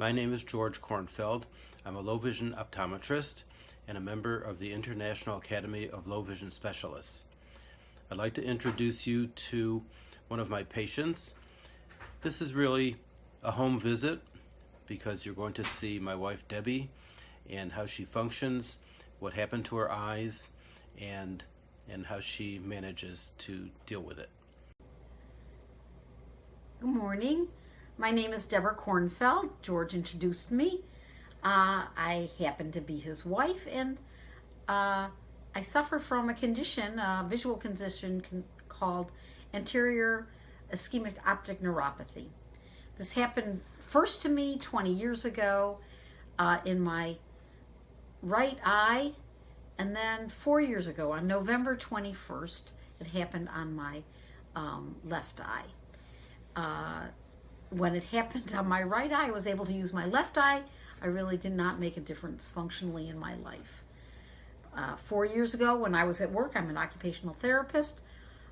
My name is George Kornfeld. I'm a low vision optometrist and a member of the International Academy of Low Vision Specialists. I'd like to introduce you to one of my patients. This is really a home visit because you're going to see my wife Debbie and how she functions, what happened to her eyes, and how she manages to deal with it. Good morning. My name is Deborah Kornfeld. George introduced me. I happen to be his wife, and I suffer from a condition, a visual condition called anterior ischemic optic neuropathy. This happened first to me 20 years ago in my right eye, and then 4 years ago on November 21st, it happened on my left eye. When it happened on my right eye, I was able to use my left eye. I really did not make a difference functionally in my life. 4 years ago, when I was at work, I'm an occupational therapist.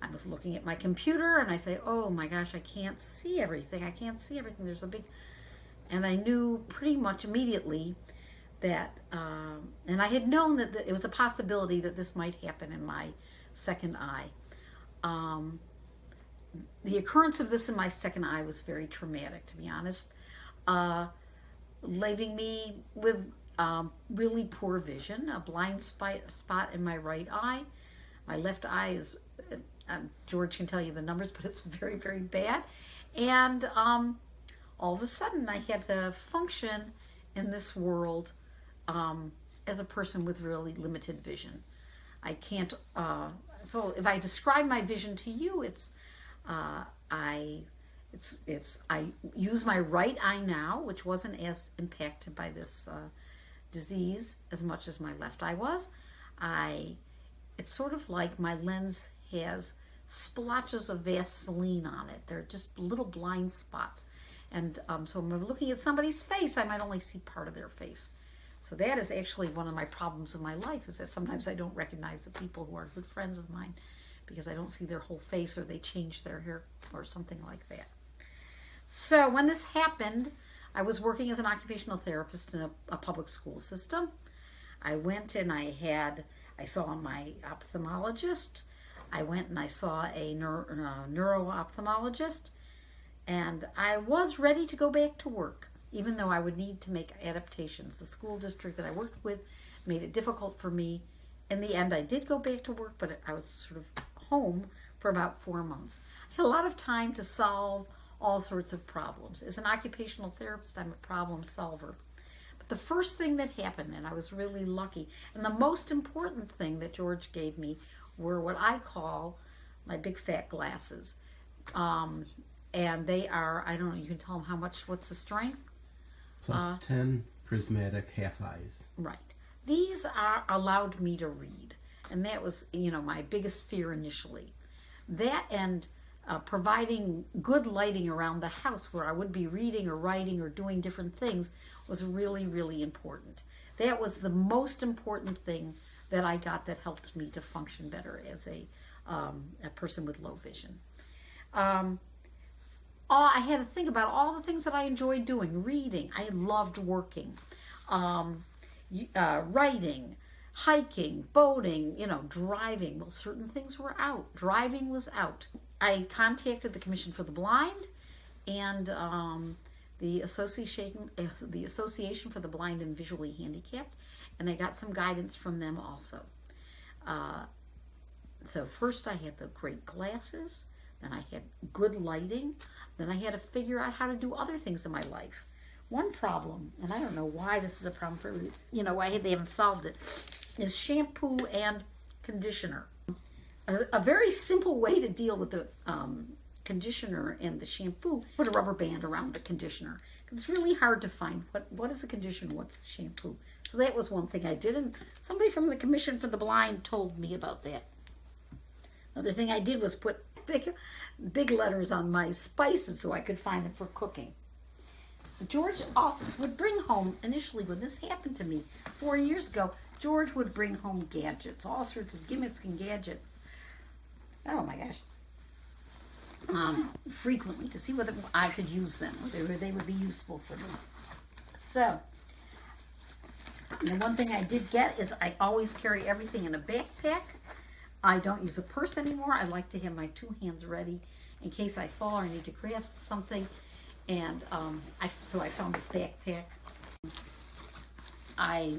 I was looking at my computer and I say, oh my gosh, I can't see everything. I can't see everything. There's a big... And I knew pretty much immediately that, and I had known that it was a possibility that this might happen in my second eye. The occurrence of this in my second eye was very traumatic, to be honest, leaving me with really poor vision, a blind spot in my right eye. My left eye is, George can tell you the numbers, but it's very, very bad. And all of a sudden I had to function in this world as a person with really limited vision. I can't, so if I describe my vision to you, I use my right eye now, which wasn't as impacted by this disease as much as my left eye was. It's sort of like my lens has splotches of Vaseline on it. They're just little blind spots. And so when I'm looking at somebody's face, I might only see part of their face. So that is actually one of my problems in my life, is that sometimes I don't recognize the people who are good friends of mine because I don't see their whole face, or they change their hair or something like that. So when this happened, I was working as an occupational therapist in a public school system. I went and I saw my ophthalmologist. I went and I saw a neuro-ophthalmologist, and I was ready to go back to work, even though I would need to make adaptations. The school district that I worked with made it difficult for me. In the end, I did go back to work, but I was sort of home for about 4 months. I had a lot of time to solve all sorts of problems. As an occupational therapist, I'm a problem solver. But the first thing that happened, and I was really lucky, and the most important thing that George gave me were what I call my big fat glasses. And they are, I don't know, you can tell them how much, what's the strength? Plus 10 prismatic half eyes. Right. These allowed me to read. And that was, my biggest fear initially. That and providing good lighting around the house where I would be reading or writing or doing different things was really, really important. That was the most important thing that I got that helped me to function better as a person with low vision. I had to think about all the things that I enjoyed doing. Reading. I loved working. Writing, hiking, boating, driving. Well, certain things were out. Driving was out. I contacted the Commission for the Blind and the Association for the Blind and Visually Handicapped, and I got some guidance from them also. So first I had the great glasses, then I had good lighting, then I had to figure out how to do other things in my life. One problem, and I don't know why this is a problem for, why they haven't solved it, is shampoo and conditioner. A very simple way to deal with the conditioner and the shampoo, put a rubber band around the conditioner. It's really hard to find what is a conditioner, what's the shampoo. So that was one thing I did, and somebody from the Commission for the Blind told me about that. Another thing I did was put big letters on my spices so I could find them for cooking. George also would bring home, initially when this happened to me 4 years ago, George would bring home gadgets, all sorts of gimmicks and gadgets. Oh my gosh. Frequently to see whether I could use them, whether they would be useful for me. So, the one thing I did get is I always carry everything in a backpack. I don't use a purse anymore. I like to have my two hands ready in case I fall or need to grasp something. And so I found this backpack. I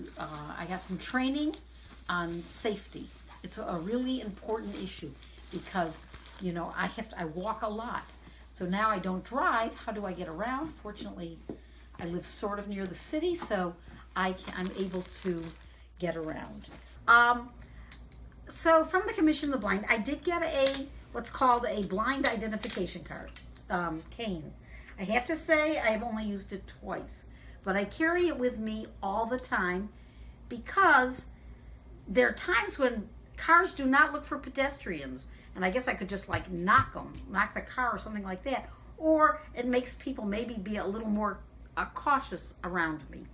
got some training on safety. It's a really important issue because, you know, I walk a lot. So now I don't drive. How do I get around? Fortunately, I live sort of near the city, so I'm able to get around. So from the Commission of the Blind, I did get what's called a blind identification card, cane. I have to say I've only used it twice, but I carry it with me all the time because there are times when cars do not look for pedestrians, and I guess I could just like knock the car or something like that, or it makes people maybe be a little more cautious around me.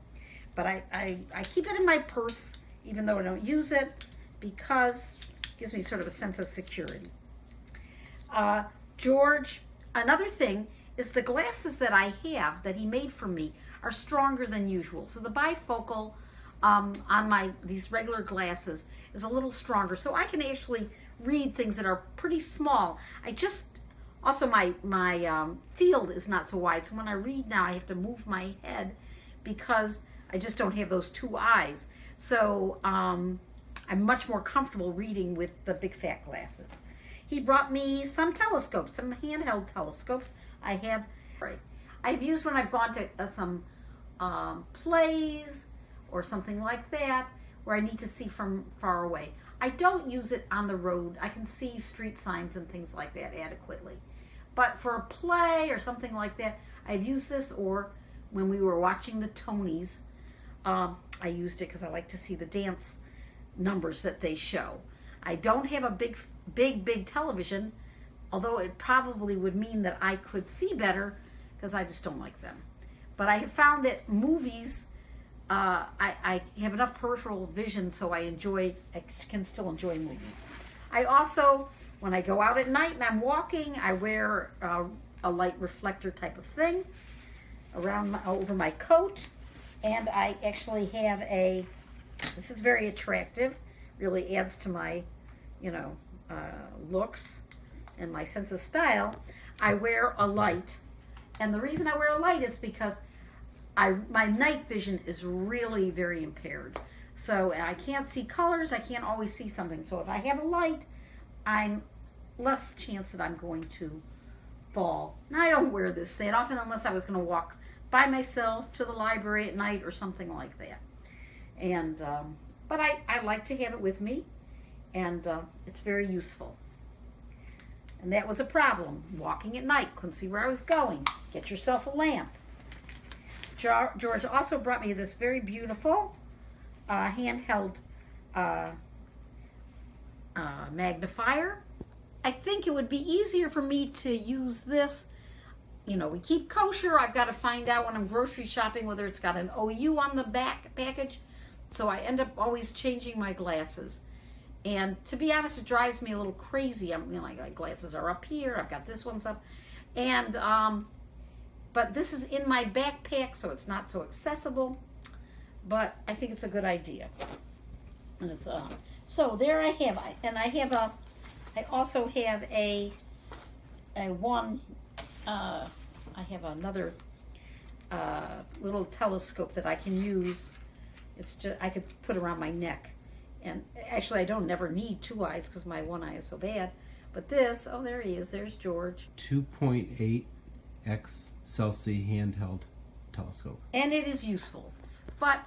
But I keep it in my purse, even though I don't use it, because it gives me sort of a sense of security. George, another thing is the glasses that I have that he made for me are stronger than usual. So the bifocal on these regular glasses is a little stronger, so I can actually read things that are pretty small. Also my field is not so wide, so when I read now I have to move my head because I just don't have those two eyes. So I'm much more comfortable reading with the big fat glasses. He brought me some telescopes, some handheld telescopes. I've used when I've gone to some plays or something like that where I need to see from far away. I don't use it on the road. I can see street signs and things like that adequately. But for a play or something like that, I've used this, or when we were watching the Tonys, I used it because I like to see the dance numbers that they show. I don't have a big television, although it probably would mean that I could see better because I just don't like them. But I have found that movies, I have enough peripheral vision so I can still enjoy movies. I also, when I go out at night and I'm walking, I wear a light reflector type of thing over my coat. And I actually have this is very attractive, really adds to my, looks and my sense of style. I wear a light. And the reason I wear a light is because my night vision is really very impaired. So I can't see colors, I can't always see something. So if I have a light, I'm less chance that I'm going to fall. Now I don't wear this that often unless I was going to walk by myself to the library at night or something like that. And but I like to have it with me, and it's very useful. And that was a problem, walking at night, couldn't see where I was going. Get yourself a lamp. George also brought me this very beautiful handheld magnifier. I think it would be easier for me to use this. We keep kosher. I've got to find out when I'm grocery shopping whether it's got an OU on the back package. So I end up always changing my glasses. And to be honest, it drives me a little crazy. My glasses are up here. I've got this one's up. And, but this is in my backpack, so it's not so accessible. But I think it's a good idea. And it's, so there I have, I also have I have another little telescope that I can use. It's just, I could put around my neck. And actually I don't never need two eyes because my one eye is so bad. But this, oh, there he is, there's George. 2.8x Celsi handheld telescope. And it is useful. But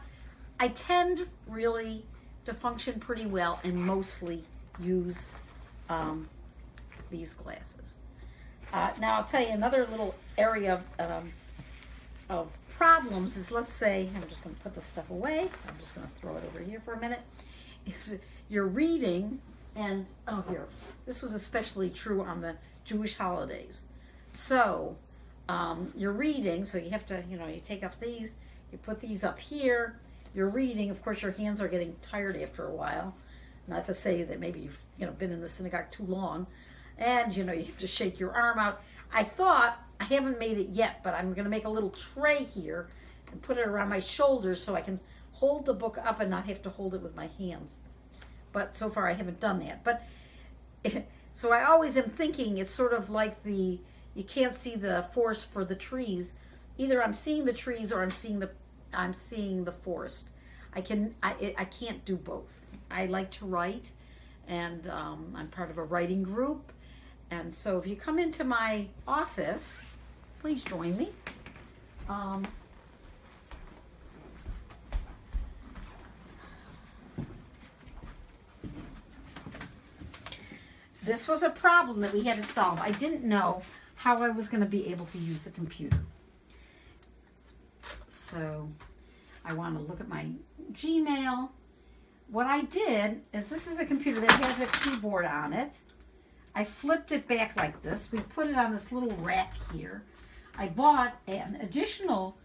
I tend really to function pretty well and mostly use these glasses. Now I'll tell you another little area of problems is, let's say, I'm just going to put this stuff away. I'm just going to throw it over here for a minute. Is you're reading, and here, this was especially true on the Jewish holidays. So you're reading, so you have to, you take off these, you put these up here. You're reading. Of course, your hands are getting tired after a while. Not to say that maybe you've been in the synagogue too long, and you have to shake your arm out. I thought, I haven't made it yet, but I'm going to make a little tray here and put it around my shoulders so I can hold the book up and not have to hold it with my hands. But so far I haven't done that. But so I always am thinking it's sort of like you can't see the forest for the trees. Either I'm seeing the trees or I'm seeing the forest. I can't do both. I like to write, and I'm part of a writing group. And so if you come into my office, please join me. This was a problem that we had to solve. I didn't know how I was going to be able to use the computer. So I want to look at my Gmail. What I did is, this is a computer that has a keyboard on it. I flipped it back like this. We put it on this little rack here. I bought an additional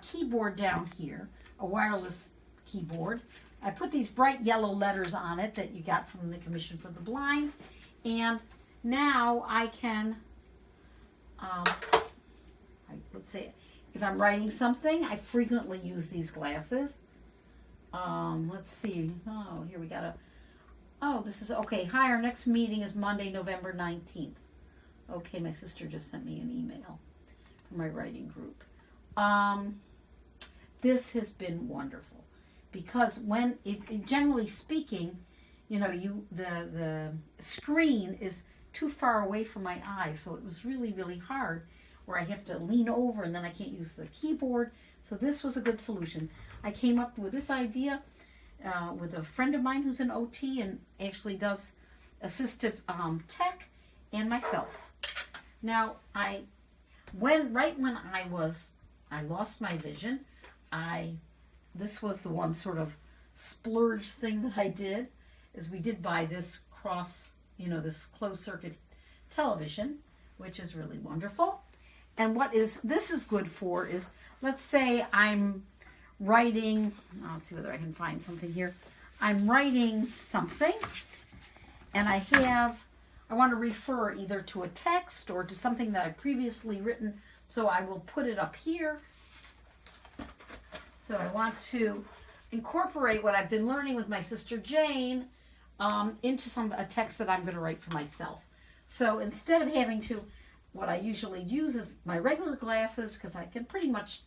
keyboard down here, a wireless keyboard. I put these bright yellow letters on it that you got from the Commission for the Blind. And now I can, let's say, if I'm writing something, I frequently use these glasses. Let's see. Oh, here we got this is, okay. Hi, our next meeting is Monday, November 19th. Okay, my sister just sent me an email from my writing group. This has been wonderful. Because generally speaking, the screen is too far away from my eyes, so it was really, really hard, where I have to lean over and then I can't use the keyboard. So this was a good solution. I came up with this idea with a friend of mine who's an OT and actually does assistive tech, and myself. Now, right when I lost my vision, this was the one sort of splurge thing that I did, is we did buy this this closed circuit television, which is really wonderful. And this is good for is, let's say I'm writing, I'll see whether I can find something here. I'm writing something, and I want to refer either to a text or to something that I've previously written, so I will put it up here. So I want to incorporate what I've been learning with my sister Jane into a text that I'm going to write for myself. So instead of having to, what I usually use is my regular glasses, because I can pretty much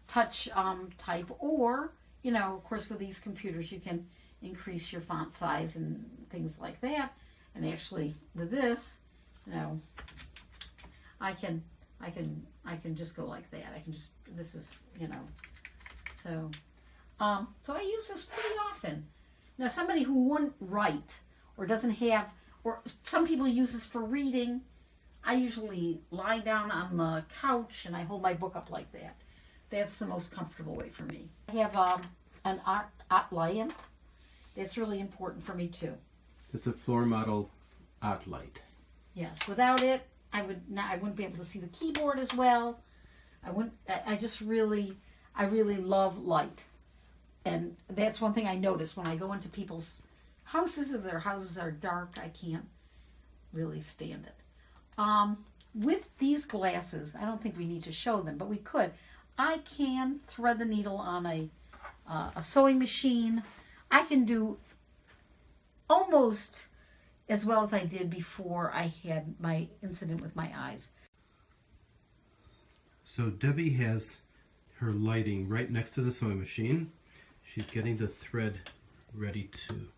touch type, or, of course with these computers you can increase your font size and things like that. And actually with this, I can just go like that. I can just, this is, so I use this pretty often. Now, somebody who wouldn't write or doesn't have, or some people use this for reading, I usually lie down on the couch and I hold my book up like that. That's the most comfortable way for me. I have an art lamp. That's really important for me too. It's a floor model art light. Yes, without it, I wouldn't be able to see the keyboard as well. I really love light. And that's one thing I notice when I go into people's houses. If their houses are dark, I can't really stand it. With these glasses, I don't think we need to show them, but we could. I can thread the needle on a sewing machine. I can do almost as well as I did before I had my incident with my eyes. So Debbie has her lighting right next to the sewing machine. She's getting the thread ready to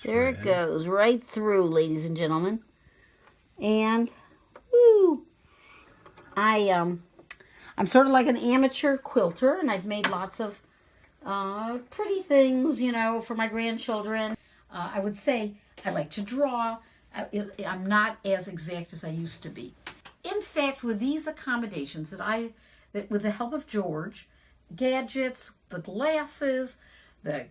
There it goes, right through, ladies and gentlemen. And woo! I'm sort of like an amateur quilter, and I've made lots of pretty things, for my grandchildren. I would say I like to draw. I'm not as exact as I used to be. In fact, with these accommodations that with the help of George, gadgets, the glasses, the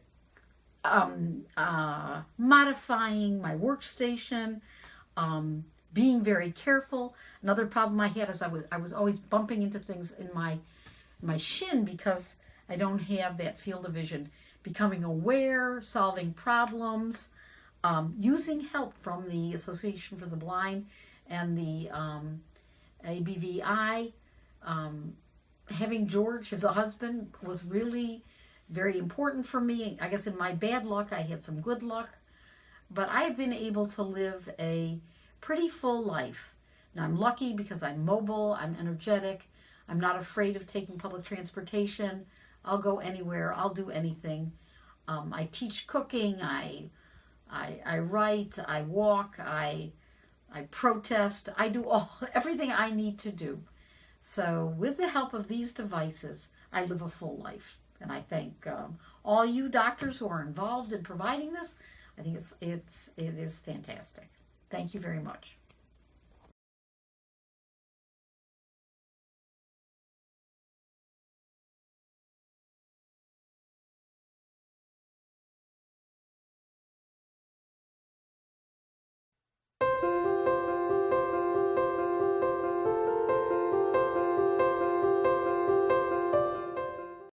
modifying my workstation, being very careful. Another problem I had is I was always bumping into things in my shin because I don't have that field of vision. Becoming aware, solving problems, using help from the Association for the Blind and the ABVI, Having George as a husband was really very important for me. I guess in my bad luck, I had some good luck. But I've been able to live a pretty full life. Now, I'm lucky because I'm mobile, I'm energetic, I'm not afraid of taking public transportation. I'll go anywhere, I'll do anything. I teach cooking, I write, I walk, I protest, I do everything I need to do. So with the help of these devices, I live a full life. And I thank all you doctors who are involved in providing this. I think it is fantastic. Thank you very much.